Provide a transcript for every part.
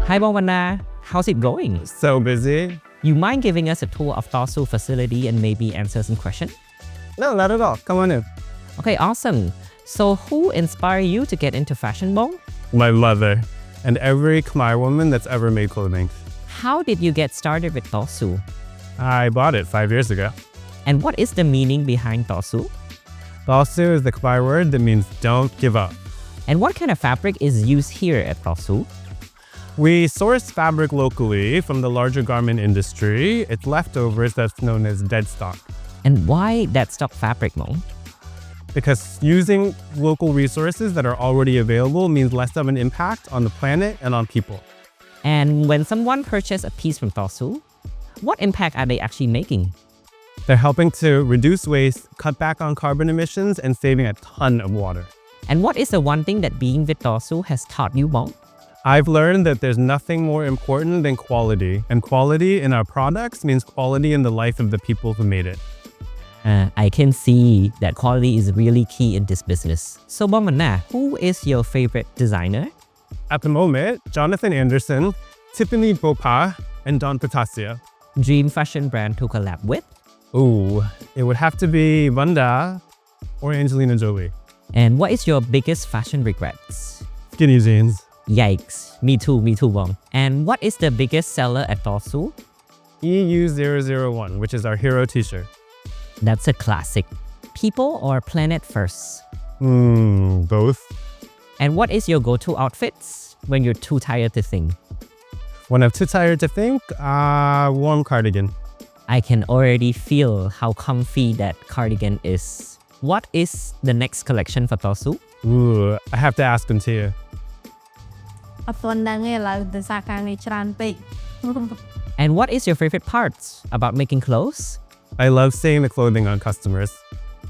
Hi Vanna, how's it going? So busy. You mind giving us a tour of Dorsu facility and maybe answer some questions? No, not at all. Come on in. Okay, awesome. So who inspired you to get into fashion, Bong? My mother and every Khmer woman that's ever made clothing. How did you get started with Dorsu? I bought it 5 years ago. And what is the meaning behind Dorsu? Dorsu is the Khmer word that means don't give up. And what kind of fabric is used here at Dorsu? We source fabric locally from the larger garment industry. It's leftovers that's known as deadstock. And why that stock fabric, Bong? Because using local resources that are already available means less of an impact on the planet and on people. And when someone purchases a piece from Dorsu, what impact are they actually making? They're helping to reduce waste, cut back on carbon emissions, and saving a ton of water. And what is the one thing that being with Dorsu has taught you, Bong? I've learned that there's nothing more important than quality. And quality in our products means quality in the life of the people who made it. I can see that quality is really key in this business. So Vanna, who is your favorite designer? At the moment, Jonathan Anderson, Tiffany Bopa, and Don Patasia. Dream fashion brand to collab with? Ooh, it would have to be Vanna or Angelina Jolie. And what is your biggest fashion regrets? Skinny jeans. Yikes, me too, Bong. And what is the biggest seller at Dorsu? EU001, which is our hero t-shirt. That's a classic. People or planet first? Both. And what is your go-to outfits when you're too tired to think? When I'm too tired to think, warm cardigan. I can already feel how comfy that cardigan is. What is the next collection for Dorsu? Ooh, I have to ask him too. And what is your favorite parts about making clothes? I love seeing the clothing on customers.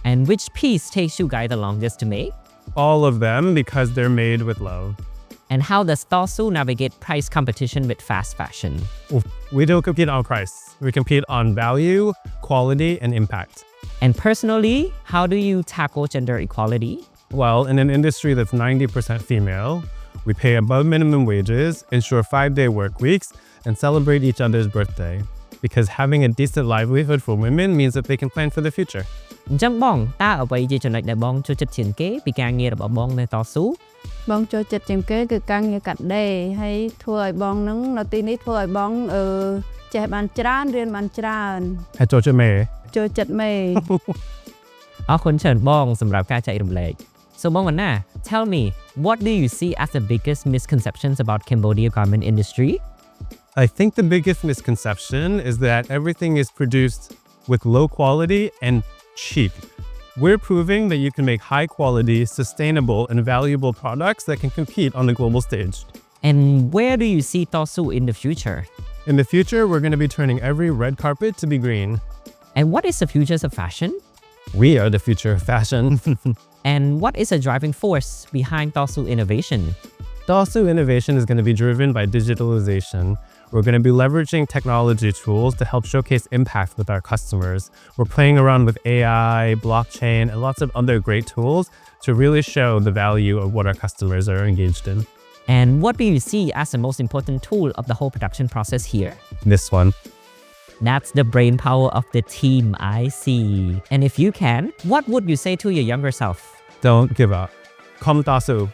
And which piece takes you guys the longest to make? All of them because they're made with love. And how does Dorsu navigate price competition with fast fashion? We don't compete on price. We compete on value, quality, and impact. And personally, how do you tackle gender equality? Well, in an industry that's 90% female, we pay above minimum wages, ensure 5-day work weeks, and celebrate each other's birthday. Because having a decent livelihood for women means that they can plan for the future. អញ្ចឹងបងតើអ្វីជាចំណុចដែលបងចូលចិត្តជាងគេពីការងាររបស់បងនៅDorsu បងចូលចិត្តជាងគេគឺការងារកាត់ដេរហើយធ្វើឲ្យបងនឹងនៅទីនេះធ្វើឲ្យបងចេះបានច្រើនរៀនបានច្រើន ហើយចូលចិត្តមេ ចូលចិត្តមេ អរគុណច្រើនបងសម្រាប់ការចែករំលែក So Vanna, tell me, what do you see as the biggest misconceptions about Cambodia garment industry? I think the biggest misconception is that everything is produced with low quality and cheap. We're proving that you can make high quality, sustainable, and valuable products that can compete on the global stage. And where do you see Dorsu in the future? In the future, we're going to be turning every red carpet to be green. And what is the future of fashion? We are the future of fashion. And what is the driving force behind Dorsu innovation? Dorsu innovation is going to be driven by digitalization. We're going to be leveraging technology tools to help showcase impact with our customers. We're playing around with AI, blockchain, and lots of other great tools to really show the value of what our customers are engaged in. And what do you see as the most important tool of the whole production process here? This one. That's the brain power of the team, I see. And if you can, what would you say to your younger self? Don't give up. Come Dorsu.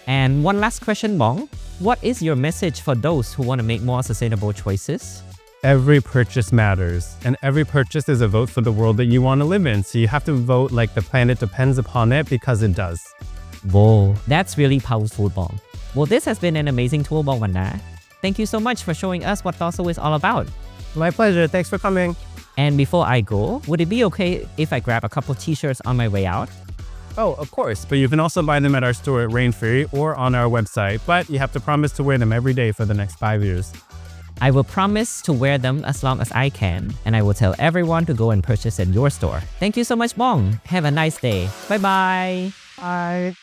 And one last question, Bong. What is your message for those who want to make more sustainable choices? Every purchase matters, and every purchase is a vote for the world that you want to live in. So you have to vote like the planet depends upon it because it does. Whoa, that's really powerful, Bong. Well, this has been an amazing tour, Vanna. Thank you so much for showing us what Dorsu is all about. My pleasure. Thanks for coming. And before I go, would it be okay if I grab a couple t-shirts on my way out? Oh, of course, but you can also buy them at our store at Rainfree or on our website, but you have to promise to wear them every day for the next 5 years. I will promise to wear them as long as I can, and I will tell everyone to go and purchase at your store. Thank you so much, Bong. Have a nice day. Bye-bye. Bye.